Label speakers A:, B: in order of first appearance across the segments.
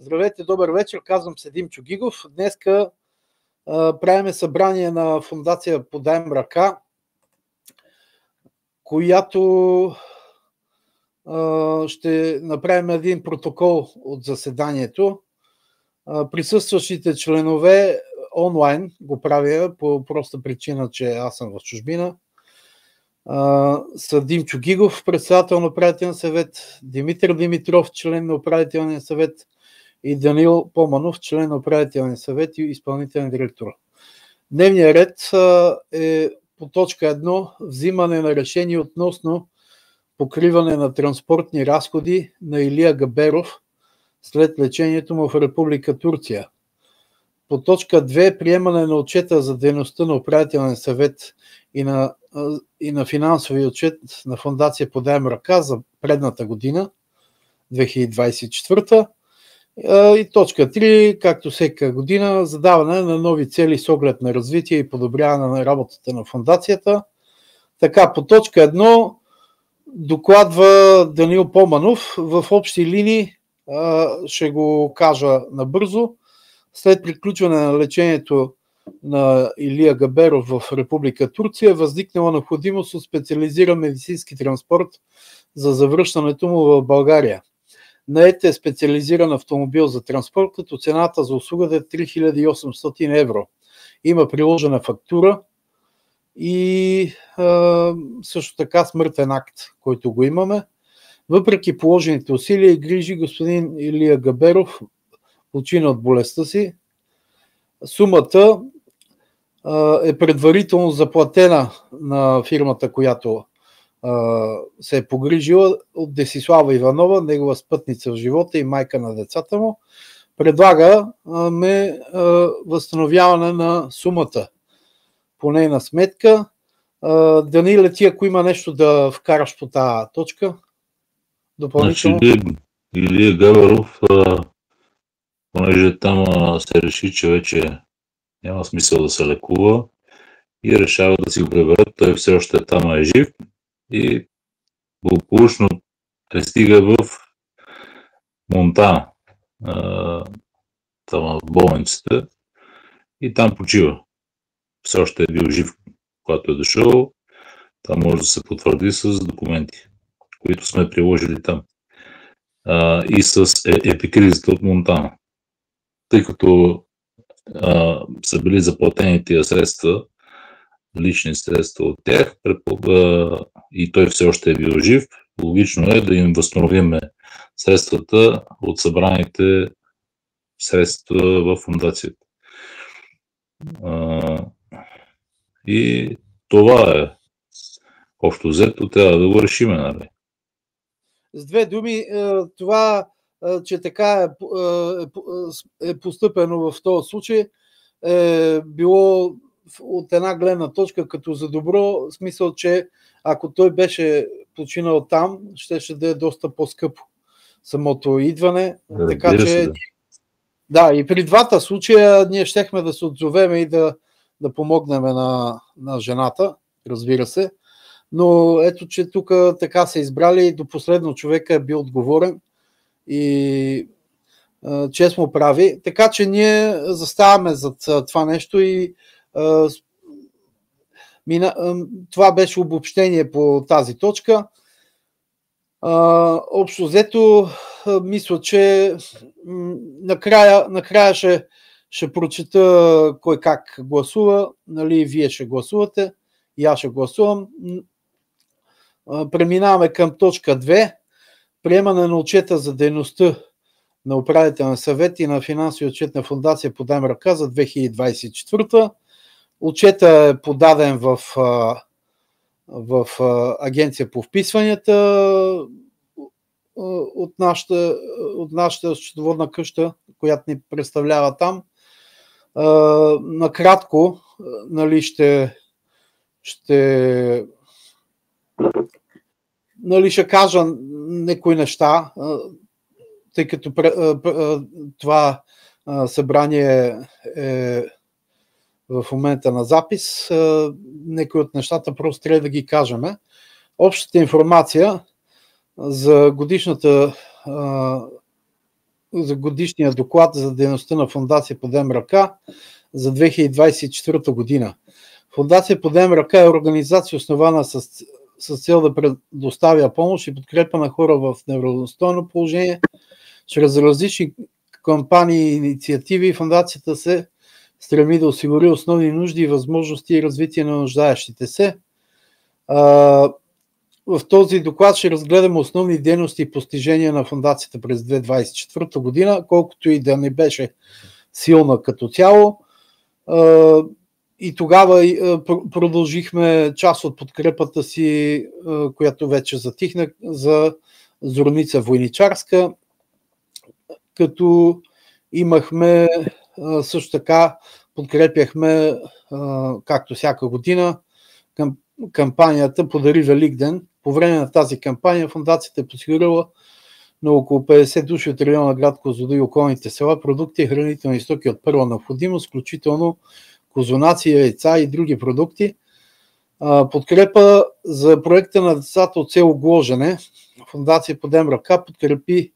A: Здравейте, добър вечер, казвам се Димчо Гигов. Днеска правиме събрание на фондация Подаем ръка, която ще направим един протокол от заседанието. Присъстващите членове онлайн го правя по проста причина, че аз съм в чужбина. Са Димчо Гигов, председател на управителния съвет, Димитър Димитров, член на управителния съвет, и Данил Поманов, член на управителния съвет и изпълнителен директор. Дневният ред е по точка 1 взимане на решение относно покриване на транспортни разходи на Илия Габеров след лечението му в Република Турция. По точка 2 приемане на отчета за дейността на управителния съвет и на финансови отчет на фондация Подаем ръка за предната година, 2024. И точка 3, както всяка година, задаване на нови цели с оглед на развитие и подобряване на работата на фондацията. Така, по точка 1 докладва Данил Поманов. В общи линии ще го кажа набързо. След приключване на лечението на Илия Габеров в Република Турция възникнала необходимост от специализиран медицински транспорт за завръщането му в България. Нает е специализиран автомобил за транспорт, като цената за услугата е 3800 евро. Има приложена фактура и също така смъртен акт, който го имаме. Въпреки положените усилия и грижи, господин Илия Габеров почина от болестта си. Сумата е предварително заплатена на фирмата, която се е погрижила, от Десислава Иванова, негова спътница в живота и майка на децата му. Предлагаме възстановяване на сумата по нейна сметка. Даниле, ти ако има нещо да вкараш по тази точка допълнително.
B: Значи, Илия Габеров, понеже там се реши, че вече няма смисъл да се лекува и решава да си го приберат, той все още там е жив и благополучно пристига в Монтана, там в болницата, и там почива. Все още е бил жив, когато е дошъл. Там може да се потвърди с документи, които сме приложили там. И с епикризата от Монтана. Тъй като са били заплатени тия средства, лични средства от тях, и той все още е бил жив, логично е да им възстановиме средствата от събраните средства в фондацията. И това е общо взето, трябва да го решиме, нали?
A: С две думи, това, че така е постъпено в този случай, е било от една гледна точка като за добро, в смисъл, че ако той беше починал там, ще да е доста по-скъпо самото идване. Така че, да, и при двата случая ние щехме да се отзовеме и да помогнем на жената, разбира се. Но ето, че тук така са избрали и до последно човека е бил отговорен и чест му прави. Така че ние заставаме зад това нещо и това беше обобщение по тази точка. Общо взето, мисля, че накрая ще прочета кой как гласува. Нали, вие ще гласувате и аз ще гласувам. Преминаваме към точка 2. Приемане на отчета за дейността на управителния съвет и на финансови отчет на фондация Подаем ръка за 2024. Отчета е подаден в агенция по вписванията от нашата счетоводна къща, която ни представлява там. Накратко, нали, ще кажа някои неща, тъй като това събрание е в момента на запис. Някои от нещата просто трябва да ги кажем. Общата информация за годишната за годишния доклад за дейността на Фондация Подем ръка за 2024 година. Фондация Подем ръка е организация, основана с цел да предоставя помощ и подкрепа на хора в неравностойно положение. Чрез различни кампании и инициативи фондацията се стреми да осигури основни нужди и възможности и развитие на нуждаещите се. В този доклад ще разгледаме основни дейности и постижения на фондацията през 2024 година, колкото и да не беше силна като цяло. И тогава продължихме част от подкрепата си, която вече затихна, за Зорница Войничарска, като имахме също така, подкрепяхме, както всяка година, кампанията Подари Великден. По време на тази кампания фондацията е подсигурила на около 50 души от района град Козлодуй и околните села продукти и хранителни стоки от първа необходимост, включително козунаци, яйца и други продукти. Подкрепа за проекта на децата от село Гложене. Фондация Подем ръка подкрепи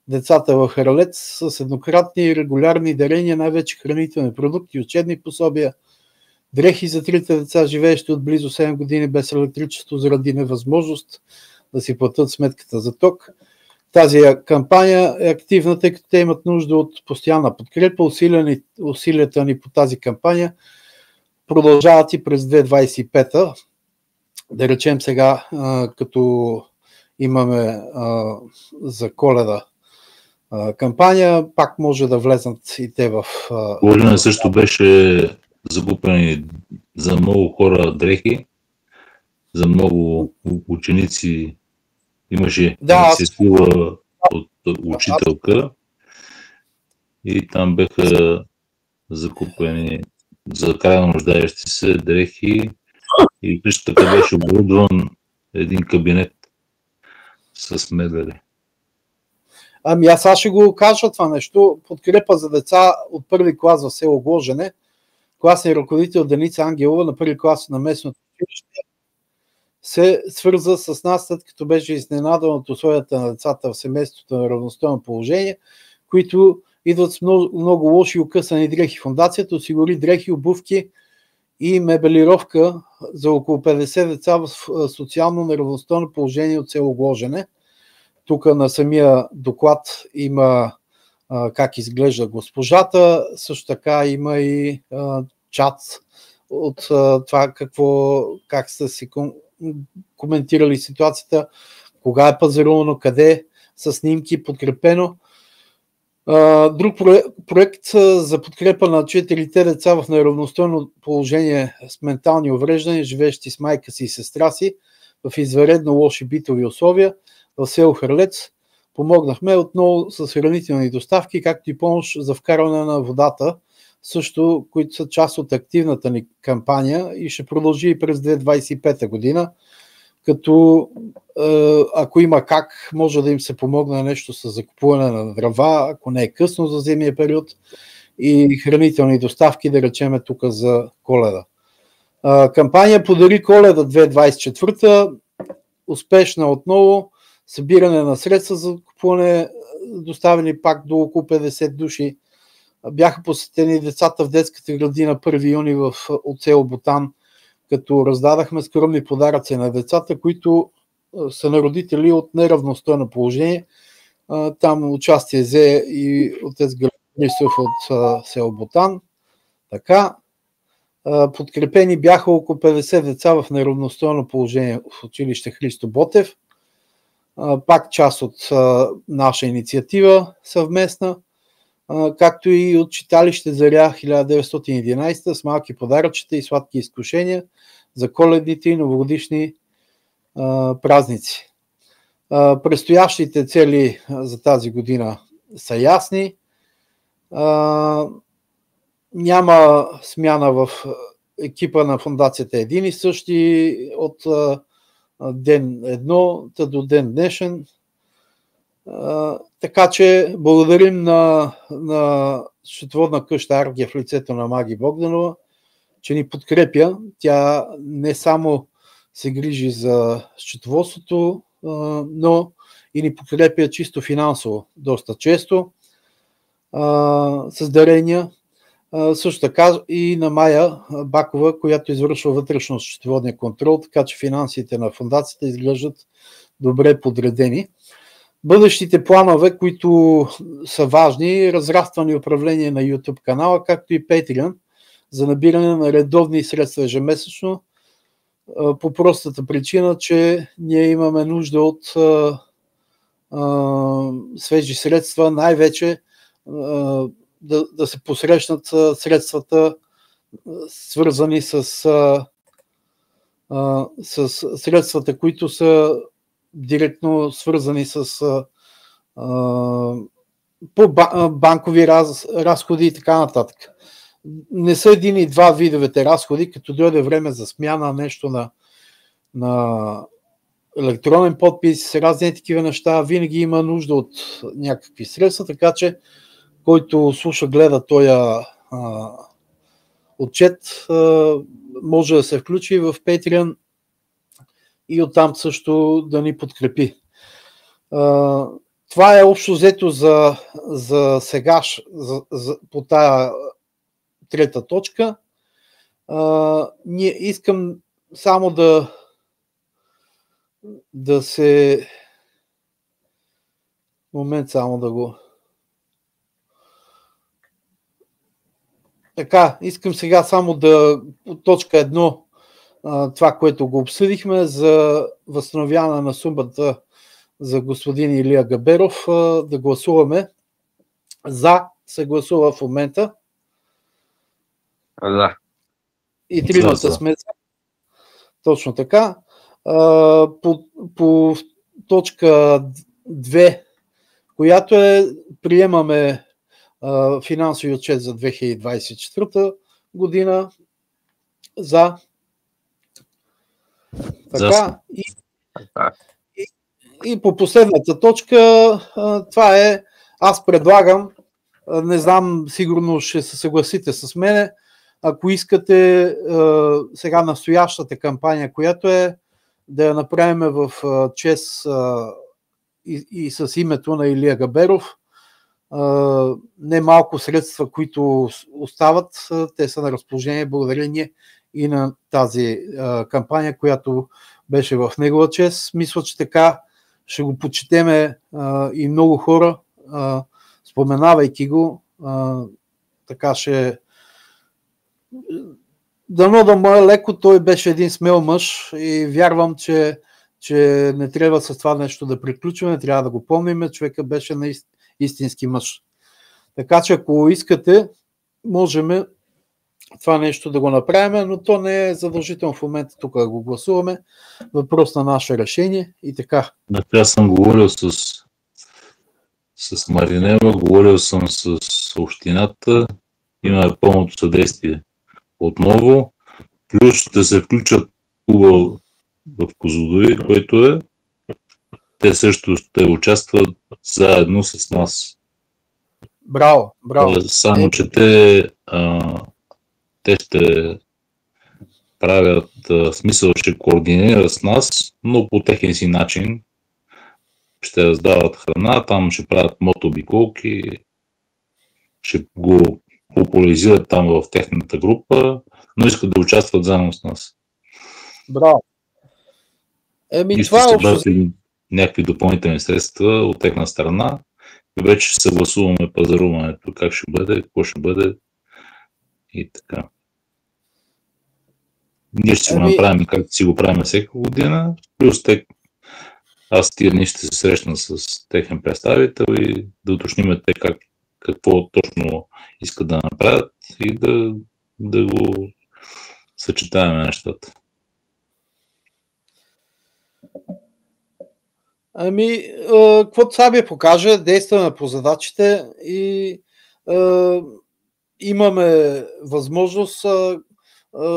A: децата в Харлец с еднократни и регулярни дарения, най-вече хранителни продукти, учебни пособия, дрехи за трите деца, живеещи от близо 7 години без електричество заради невъзможност да си платят сметката за ток. Тази кампания е активна, тъй като те имат нужда от постоянна подкрепа. Усилията ни по тази кампания продължават и през 2025. Да речем сега, като имаме за Коледа кампания, пак може да влезнат и те в...
B: Гложене също беше закупени за много хора дрехи, за много ученици. Имаше инициатива от учителка и там беха закупени за крайно нуждаещи се дрехи и също така беше оборудван един кабинет с мебели.
A: Ами аз ще го кажа това нещо. Подкрепа за деца от първи клас в село Гложене. Класният ръководител Деница Ангелова на първи клас на местното училище се свърза с нас, след като беше изненадан от условията на децата в семейството на равностойно положение, които идват с много лоши и укъсани дрехи. Фондацията осигури дрехи, обувки и мебелировка за около 50 деца в социално неравностойно положение от село Гложене. Тук на самия доклад има как изглежда госпожата, също така има и чат от това как са си коментирали ситуацията, кога е пазарувано, къде, с снимки, подкрепено. Друг проект за подкрепа на 4-те деца в неравностойно положение с ментални увреждания, живеещи с майка си и сестра си в извънредно лоши битови условия в село Харлец. Помогнахме отново с хранителни доставки, както и помощ за вкарване на водата, също, които са част от активната ни кампания и ще продължи и през 2025 година, като ако има как, може да им се помогне нещо с закупуване на дрова, ако не е късно за зимния период, и хранителни доставки, да речеме тук за Коледа. Кампания Подари Коледа 2024, успешна отново, събиране на средства за купуване, доставени пак до около 50 души. Бяха посетени децата в детската градина 1 юни от село Ботан, като раздадахме скромни подаръци на децата, които са на родители от неравностойно положение. Там участие взе и отец Грабнисов от село Ботан. Така, подкрепени бяха около 50 деца в неравностойно положение в училище Христо Ботев. Пак част от наша инициатива съвместна, както и от читалище Заря 1911 с малки подаръчета и сладки изкушения за коледните и новогодишни празници. Предстоящите цели за тази година са ясни. Няма смяна в екипа на фондацията един и същи от ден едно до ден днешен. Така че благодарим на счетоводна къща Аргия в лицето на Маги Богданова, че ни подкрепя. Тя не само се грижи за счетоводството, но и ни подкрепя чисто финансово доста често. с дарения. Също така и на Мая Бакова, която извършва вътрешно счетоводния контрол, така че финансите на фондацията изглеждат добре подредени. Бъдещите планове, които са важни, разрастване управление на YouTube канала, както и Patreon, за набиране на редовни средства ежемесечно, по простата причина, че ние имаме нужда от свежи средства, най-вече да се посрещнат средствата, свързани с средствата, които са директно свързани с банкови разходи и така нататък. Не са един и два видовете разходи, като дойде време за смяна нещо на електронен подпис, разни такива неща, винаги има нужда от някакви средства, така че който слуша, гледа този отчет, може да се включи в Patreon и оттам също да ни подкрепи. Това е общо взето за сега по тая трета точка. Искам само да се... Момент само да го... Така, искам сега само от точка 1, това, което го обсъдихме за възстановяване на сумата за господин Илия Габеров, да гласуваме. За се гласува в момента.
C: Да.
A: И тримата сме за. Точно така. По точка 2, която приемаме финансови отчет за 2024 година. За. Така. И по последната точка, това е, аз предлагам, не знам, сигурно ще се съгласите с мене, ако искате сега настоящата кампания, която да я направим в чест и с името на Илия Габеров, немалко средства, които остават, те са на разположение благодарение и на тази кампания, която беше в негова чест. Мисля, че така ще го почетеме и много хора, споменавайки го, така ще... Дано да му е леко, той беше един смел мъж и вярвам, че не трябва с това нещо да приключваме, трябва да го помним, човека беше истински мъж. Така че ако искате, можем това нещо да го направим, но то не е задължително в момента тук да го гласуваме. Въпрос на наше решение и така.
B: Аз съм говорил с Маринева, говорил съм с общината, има пълното съдействие отново, плюс ще се включат клуба в Козлодуй, който те също ще участват заедно с нас.
A: Браво, браво.
B: Само, че те ще правят, смисъл ще координират с нас, но по техен си начин ще раздават храна, там ще правят мотобиколки, ще го популяризират там в техната група, но искат да участват заедно с нас.
A: Браво.
B: И
A: това
B: ще бъдат някакви допълнителни средства от техна страна и вече ще съгласуваме пазаруването, как ще бъде, какво ще бъде и така. Ние ще си го направим както си го правим всяка година, плюс аз тия дни ще се срещна с техен представител и да уточним те какво точно искат да направят и да го съчетаваме нещата.
A: Каквото Сабия покаже, действаме по задачите и имаме възможност,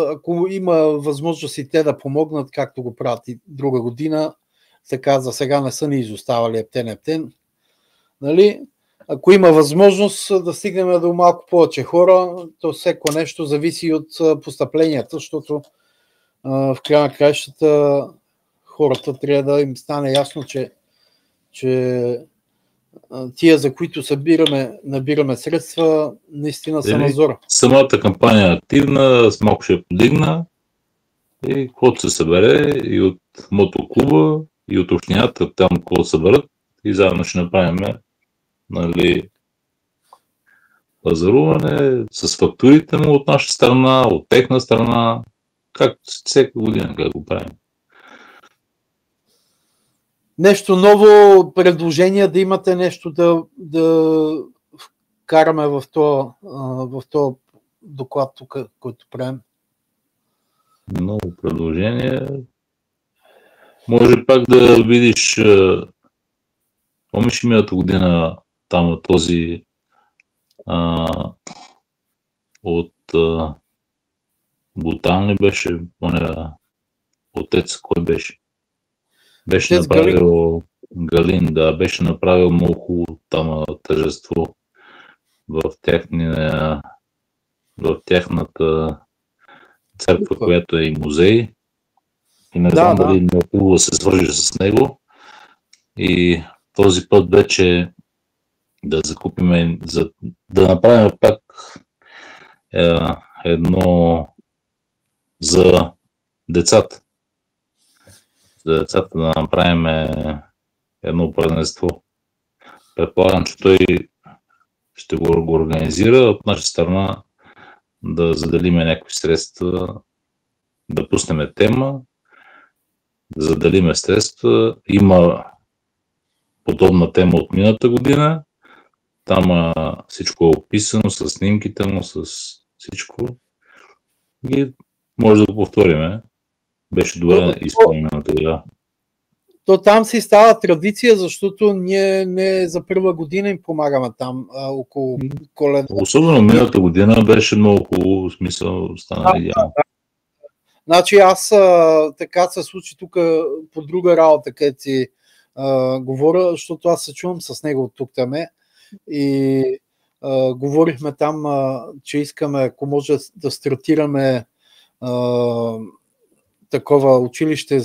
A: ако има възможност и те да помогнат, както го правят и друга година, така за сега не са ни изоставали ептен. Нали? Ако има възможност да стигнем до малко повече хора, то всеко нещо зависи от постъпленията, защото в края на краищата хората трябва да им стане ясно, че тия, за които набираме средства, наистина са на зора.
B: Самата кампания е активна, с малко ще я подигна и каквото се събере и от мотоклуба, и от общината, там какво съберат и заедно ще направим, нали, пазаруване с фактурите му от наша страна, от техна страна, както всяка година как го правим.
A: Нещо ново предложение да имате, нещо да вкараме в този доклад тук, който правим?
B: Много предложение. Може пак да видиш, помниш миналата година там този от Бутан ли беше, отец, кой беше? Беше
A: отец
B: направил Галин, да, беше направил много хубаво там тържество в тяхната църква, която е и музей. И не знам дали много хубаво да се свържи с него. И този път вече да закупиме, да направим пак едно за децата. За децата да направим едно първенство. Предполагам, че той ще го организира от наша страна, да заделиме някакви средства, да пуснем тема, да заделиме средства. Има подобна тема от миналата година. Там всичко е описано, с снимките му, с всичко. И може да го повториме. Беше добре изпълнено тогава.
A: То там си става традиция, защото ние не за първа година им помагаме там около Коледа.
B: Особено миналата година беше много хубаво, в смисъл стана идеално.
A: Значи аз така се случи тук по друга работа, където си говоря, защото аз се чувам с него от тук таме и говорихме там, че искаме, ако може да стартираме такова училище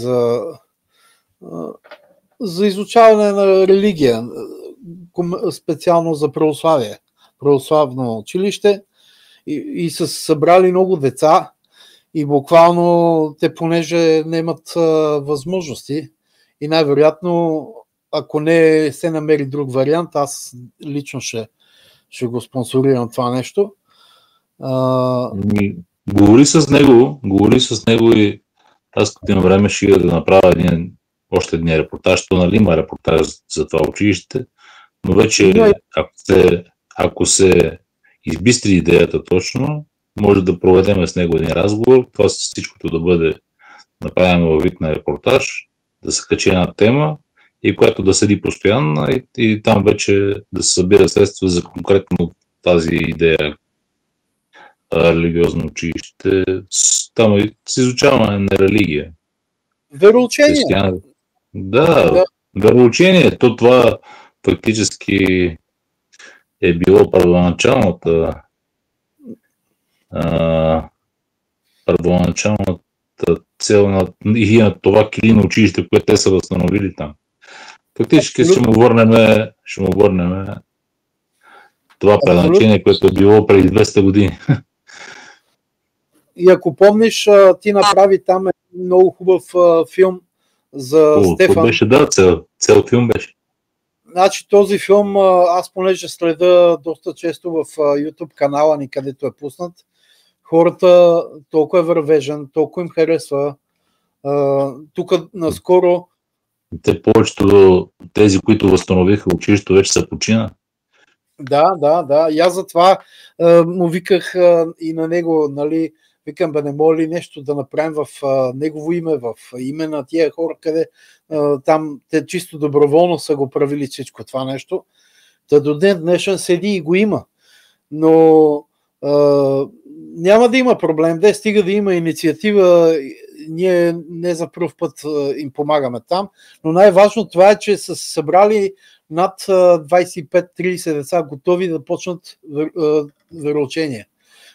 A: за изучаване на религия, специално за православие, православно училище и са събрали много деца и буквално те, понеже не имат възможности и най-вероятно, ако не се намери друг вариант, аз лично ще го спонсорирам това нещо.
B: Говори с него и аз като имам време ще да направя още един репортаж, то нали има репортаж за това училище, но вече ако се избистри идеята точно, може да проведем с него един разговор, това всичкото да бъде направено във вид на репортаж, да се качи една тема и която да седи постоянно и там вече да се събира средства за конкретно тази идея религиозно училище. Там с изучаване на религия.
A: Вероучение.
B: Да, вероучение. Това фактически е било първоначалната цел на това килийно училище, което те са възстановили там. Фактически ще му върнем това предназначение, което е било преди 200 години.
A: И ако помниш, ти направи там много хубав филм за Стефан.
B: Това беше, цел филм беше.
A: Значи този филм, аз понеже следа доста често в YouTube канала ни, където е пуснат, хората толкова е вървежен, толкова им харесва. Тук наскоро...
B: Те повечето тези, които възстановиха училището, вече са почина.
A: Да. И аз затова му виках и на него, нали, викам, не моля ли нещо да направим в негово име, в име на тия хора, къде там те чисто доброволно са го правили всичко това нещо. Та до ден днешен седи и го има. Но няма да има проблем, стига да има инициатива, ние не за пръв път им помагаме там, но най-важно това е, че са събрали над 25-30 деца готови да почнат вероучение,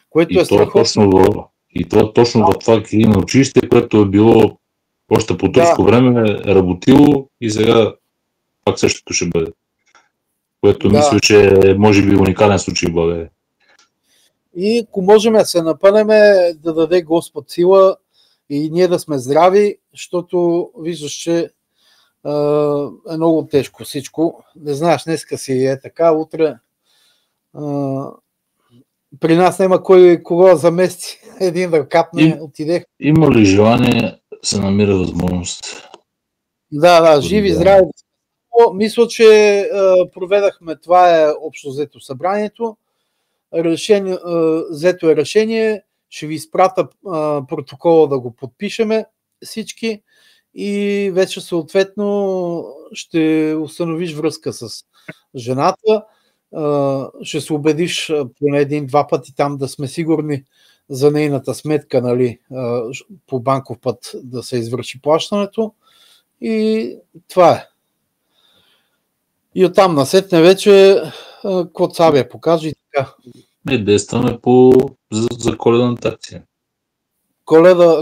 A: което е страхотно.
B: И това точно в това килийно училище, което е било още по турско време, е работило и сега пак същото ще бъде. Което мисля, че е може би уникален случай в България.
A: И ако можем да се напънеме, да даде Господ сила и ние да сме здрави, защото виждаш, че е много тежко всичко. Не знаеш, днеска си е така, утре при нас няма кой кого замести. Един да капне, отидех.
B: Има ли желание, се намира възможност?
A: Да, живи, здрави. Мисля, че проведахме, това е общо взето събранието. Взето е решение, ще ви изпратя протокола да го подпишеме всички и вече съответно ще установиш връзка с жената. Ще се убедиш поне един-два пъти там да сме сигурни за нейната сметка, нали, по банков път да се извърши плащането и това е. И оттам насетне вече код Сабия покаже и така.
B: Действаме за коледната акция.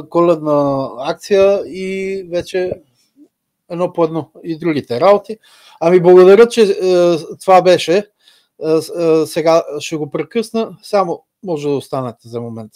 A: Коледна акция и вече едно по едно и другите работи. Ами благодаря, че това беше. Сега ще го прекъсна. Само може да останете за момент.